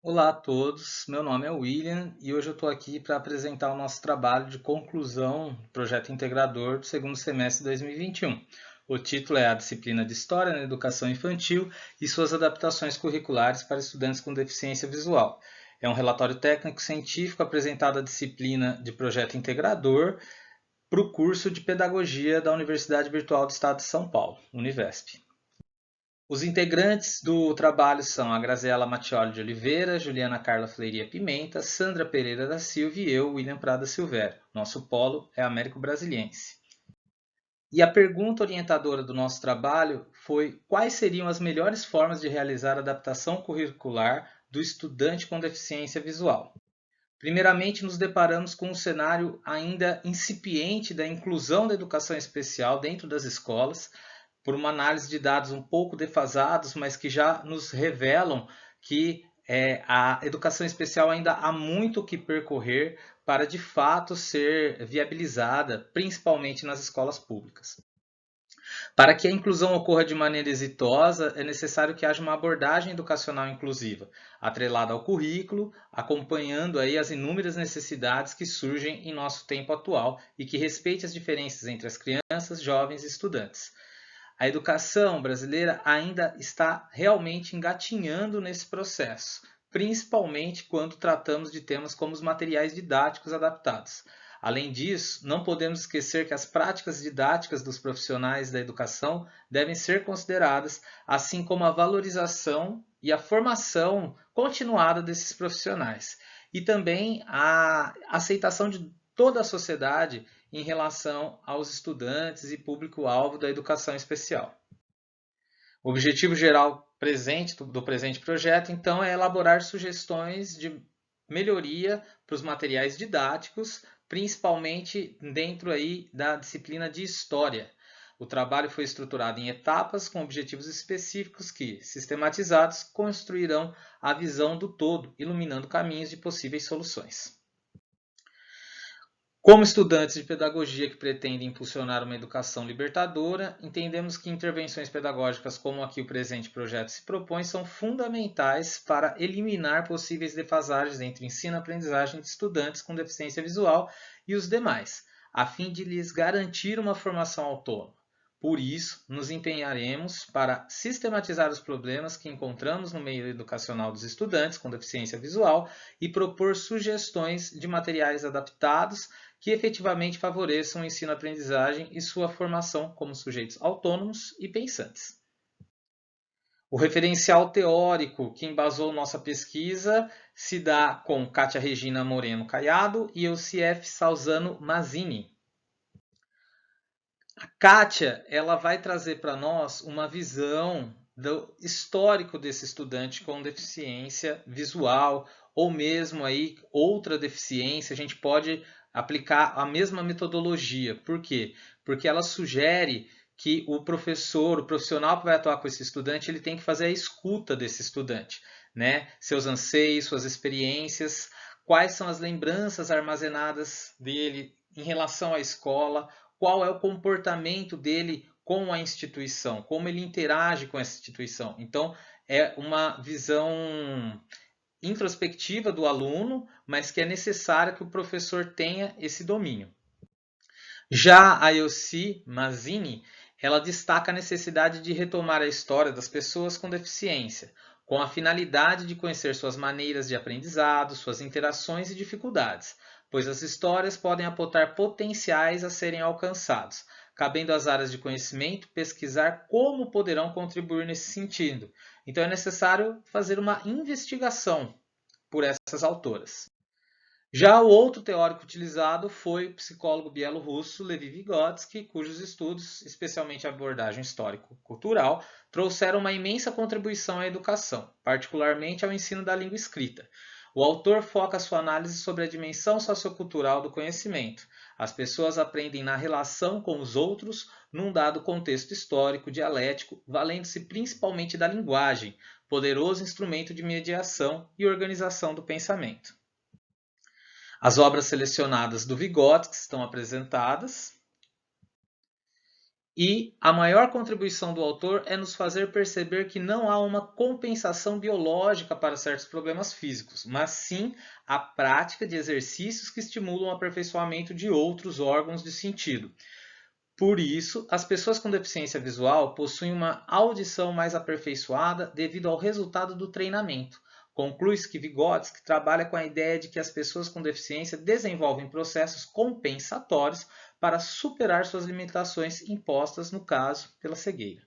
Olá a todos, meu nome é William e hoje eu estou aqui para apresentar o nosso trabalho de conclusão do projeto integrador do segundo semestre de 2021. O título é A Disciplina de História na Educação Infantil e suas adaptações curriculares para estudantes com deficiência visual. É um relatório técnico-científico apresentado à disciplina de projeto integrador para o curso de Pedagogia da Universidade Virtual do Estado de São Paulo, Univesp. Os integrantes do trabalho são a Graziela Mattioli de Oliveira, Juliana Carla Fleiria Pimenta, Sandra Pereira da Silva e eu, William Prada Silvério. Nosso polo é Américo Brasiliense. E a pergunta orientadora do nosso trabalho foi quais seriam as melhores formas de realizar a adaptação curricular do estudante com deficiência visual. Primeiramente, nos deparamos com um cenário ainda incipiente da inclusão da educação especial dentro das escolas, por uma análise de dados um pouco defasados, mas que já nos revelam que a educação especial ainda há muito o que percorrer para de fato ser viabilizada, principalmente nas escolas públicas. Para que a inclusão ocorra de maneira exitosa, é necessário que haja uma abordagem educacional inclusiva, atrelada ao currículo, acompanhando aí as inúmeras necessidades que surgem em nosso tempo atual e que respeite as diferenças entre as crianças, jovens e estudantes. A educação brasileira ainda está realmente engatinhando nesse processo, principalmente quando tratamos de temas como os materiais didáticos adaptados. Além disso, não podemos esquecer que as práticas didáticas dos profissionais da educação devem ser consideradas, assim como a valorização e a formação continuada desses profissionais. E também a aceitação de toda a sociedade em relação aos estudantes e público-alvo da educação especial. O objetivo geral do presente projeto, então, é elaborar sugestões de melhoria para os materiais didáticos, principalmente dentro aí da disciplina de História. O trabalho foi estruturado em etapas com objetivos específicos que, sistematizados, construirão a visão do todo, iluminando caminhos de possíveis soluções. Como estudantes de pedagogia que pretendem impulsionar uma educação libertadora, entendemos que intervenções pedagógicas como a que o presente projeto se propõe são fundamentais para eliminar possíveis defasagens entre ensino e aprendizagem de estudantes com deficiência visual e os demais, a fim de lhes garantir uma formação autônoma. Por isso, nos empenharemos para sistematizar os problemas que encontramos no meio educacional dos estudantes com deficiência visual e propor sugestões de materiais adaptados que efetivamente favoreçam o ensino-aprendizagem e sua formação como sujeitos autônomos e pensantes. O referencial teórico que embasou nossa pesquisa se dá com Kátia Regina Moreno Caiado e Eucief Salzano Mazzini. A Kátia, ela vai trazer para nós uma visão do histórico desse estudante com deficiência visual ou mesmo aí outra deficiência, a gente pode aplicar a mesma metodologia. Por quê? Porque ela sugere que o professor, o profissional que vai atuar com esse estudante, ele tem que fazer a escuta desse estudante, né? Seus anseios, suas experiências, quais são as lembranças armazenadas dele em relação à escola, qual é o comportamento dele com a instituição, como ele interage com essa instituição. Então, é uma visão introspectiva do aluno, mas que é necessário que o professor tenha esse domínio. Já a Elci Mazzini, ela destaca a necessidade de retomar a história das pessoas com deficiência, com a finalidade de conhecer suas maneiras de aprendizado, suas interações e dificuldades, pois as histórias podem apontar potenciais a serem alcançados, cabendo às áreas de conhecimento pesquisar como poderão contribuir nesse sentido. Então é necessário fazer uma investigação por essas autoras. Já o outro teórico utilizado foi o psicólogo bielorrusso Levi Vygotsky, cujos estudos, especialmente a abordagem histórico-cultural, trouxeram uma imensa contribuição à educação, particularmente ao ensino da língua escrita. O autor foca sua análise sobre a dimensão sociocultural do conhecimento. As pessoas aprendem na relação com os outros, num dado contexto histórico, dialético, valendo-se principalmente da linguagem, poderoso instrumento de mediação e organização do pensamento. As obras selecionadas do Vygotsky estão apresentadas. E a maior contribuição do autor é nos fazer perceber que não há uma compensação biológica para certos problemas físicos, mas sim a prática de exercícios que estimulam o aperfeiçoamento de outros órgãos de sentido. Por isso, as pessoas com deficiência visual possuem uma audição mais aperfeiçoada devido ao resultado do treinamento. Conclui-se que Vygotsky trabalha com a ideia de que as pessoas com deficiência desenvolvem processos compensatórios para superar suas limitações impostas, no caso, pela cegueira.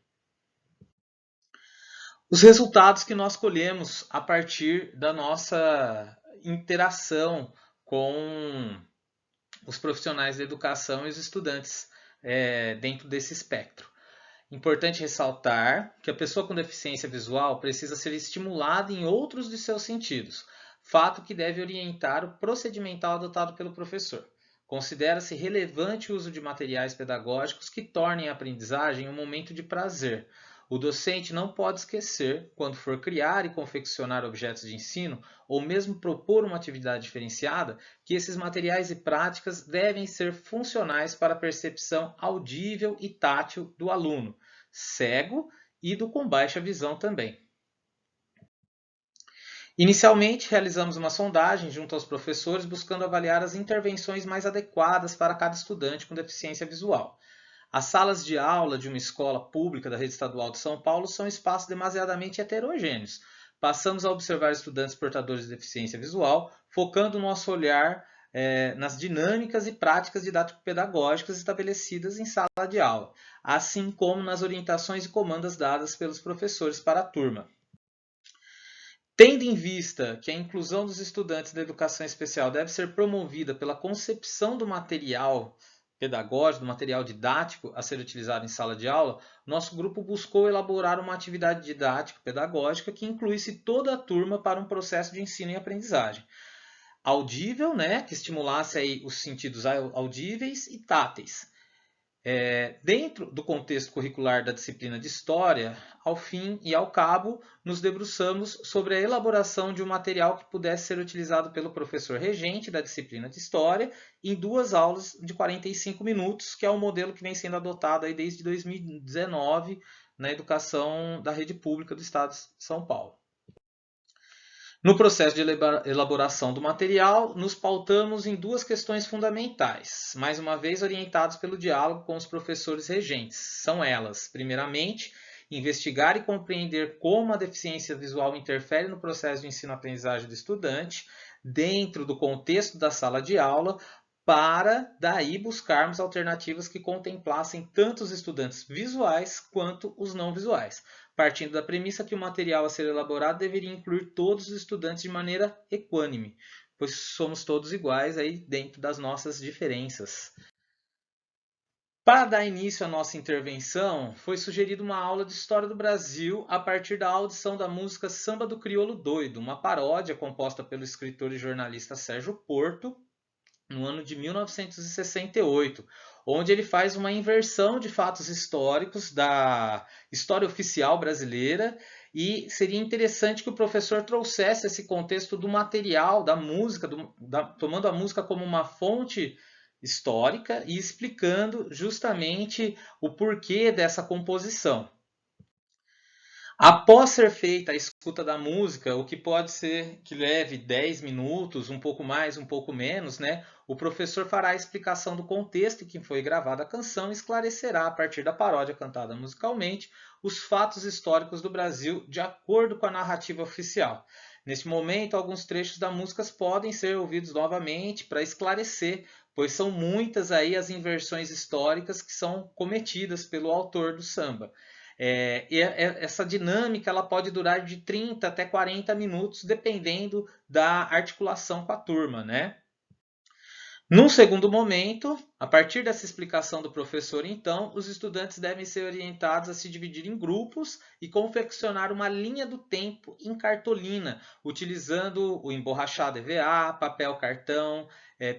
Os resultados que nós colhemos a partir da nossa interação com os profissionais da educação e os estudantes dentro desse espectro. Importante ressaltar que a pessoa com deficiência visual precisa ser estimulada em outros de seus sentidos, fato que deve orientar o procedimental adotado pelo professor. Considera-se relevante o uso de materiais pedagógicos que tornem a aprendizagem um momento de prazer. O docente não pode esquecer, quando for criar e confeccionar objetos de ensino, ou mesmo propor uma atividade diferenciada, que esses materiais e práticas devem ser funcionais para a percepção audível e tátil do aluno, cego e do com baixa visão também. Inicialmente, realizamos uma sondagem junto aos professores buscando avaliar as intervenções mais adequadas para cada estudante com deficiência visual. As salas de aula de uma escola pública da rede estadual de São Paulo são espaços demasiadamente heterogêneos. Passamos a observar estudantes portadores de deficiência visual, focando nosso olhar nas dinâmicas e práticas didático-pedagógicas estabelecidas em sala de aula, assim como nas orientações e comandas dadas pelos professores para a turma. Tendo em vista que a inclusão dos estudantes da educação especial deve ser promovida pela concepção do material pedagógico, do material didático a ser utilizado em sala de aula, nosso grupo buscou elaborar uma atividade didático-pedagógica que incluísse toda a turma para um processo de ensino e aprendizagem. Audível, que estimulasse aí os sentidos audíveis e táteis. Dentro do contexto curricular da disciplina de História, ao fim e ao cabo, nos debruçamos sobre a elaboração de um material que pudesse ser utilizado pelo professor regente da disciplina de História em 2 aulas de 45 minutos, que é o modelo que vem sendo adotado aí desde 2019 na educação da rede pública do Estado de São Paulo. No processo de elaboração do material, nos pautamos em 2 questões fundamentais, mais uma vez orientados pelo diálogo com os professores regentes. São elas, primeiramente, investigar e compreender como a deficiência visual interfere no processo de ensino-aprendizagem do estudante, dentro do contexto da sala de aula, para daí buscarmos alternativas que contemplassem tanto os estudantes visuais quanto os não visuais, partindo da premissa que o material a ser elaborado deveria incluir todos os estudantes de maneira equânime, pois somos todos iguais aí dentro das nossas diferenças. Para dar início à nossa intervenção, foi sugerida uma aula de História do Brasil a partir da audição da música Samba do Crioulo Doido, uma paródia composta pelo escritor e jornalista Sérgio Porto, no ano de 1968, onde ele faz uma inversão de fatos históricos da história oficial brasileira, e seria interessante que o professor trouxesse esse contexto do material, da música, tomando a música como uma fonte histórica e explicando justamente o porquê dessa composição. Após ser feita a escuta da música, o que pode ser que leve 10 minutos, um pouco mais, um pouco menos, o professor fará a explicação do contexto em que foi gravada a canção e esclarecerá, a partir da paródia cantada musicalmente, os fatos históricos do Brasil de acordo com a narrativa oficial. Neste momento, alguns trechos da música podem ser ouvidos novamente para esclarecer, pois são muitas aí as inversões históricas que são cometidas pelo autor do samba. Essa dinâmica ela pode durar de 30 até 40 minutos, dependendo da articulação com a turma, Num segundo momento, a partir dessa explicação do professor, então, os estudantes devem ser orientados a se dividir em grupos e confeccionar uma linha do tempo em cartolina, utilizando o emborrachado EVA, papel cartão,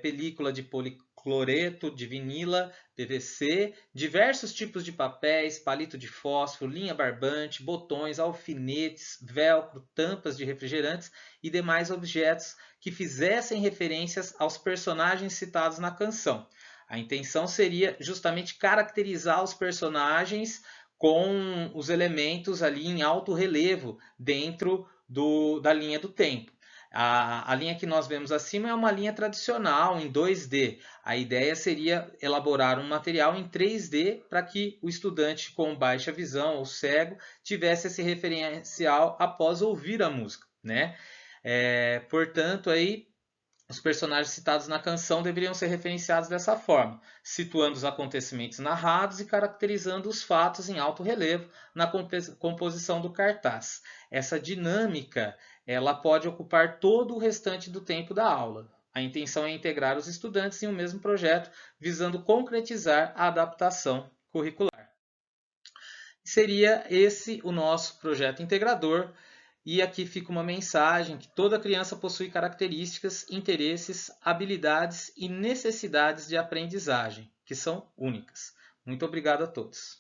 película de policloreto, de vinila, PVC, diversos tipos de papéis, palito de fósforo, linha barbante, botões, alfinetes, velcro, tampas de refrigerantes e demais objetos que fizessem referências aos personagens citados na canção. A intenção seria justamente caracterizar os personagens com os elementos ali em alto relevo dentro da linha do tempo. A linha que nós vemos acima é uma linha tradicional em 2D. A ideia seria elaborar um material em 3D para que o estudante com baixa visão ou cego tivesse esse referencial após ouvir a música, né? Portanto, aí os personagens citados na canção deveriam ser referenciados dessa forma, situando os acontecimentos narrados e caracterizando os fatos em alto relevo na composição do cartaz. Essa dinâmica ela pode ocupar todo o restante do tempo da aula. A intenção é integrar os estudantes em um mesmo projeto, visando concretizar a adaptação curricular. Seria esse o nosso projeto integrador. E aqui fica uma mensagem que toda criança possui características, interesses, habilidades e necessidades de aprendizagem, que são únicas. Muito obrigado a todos.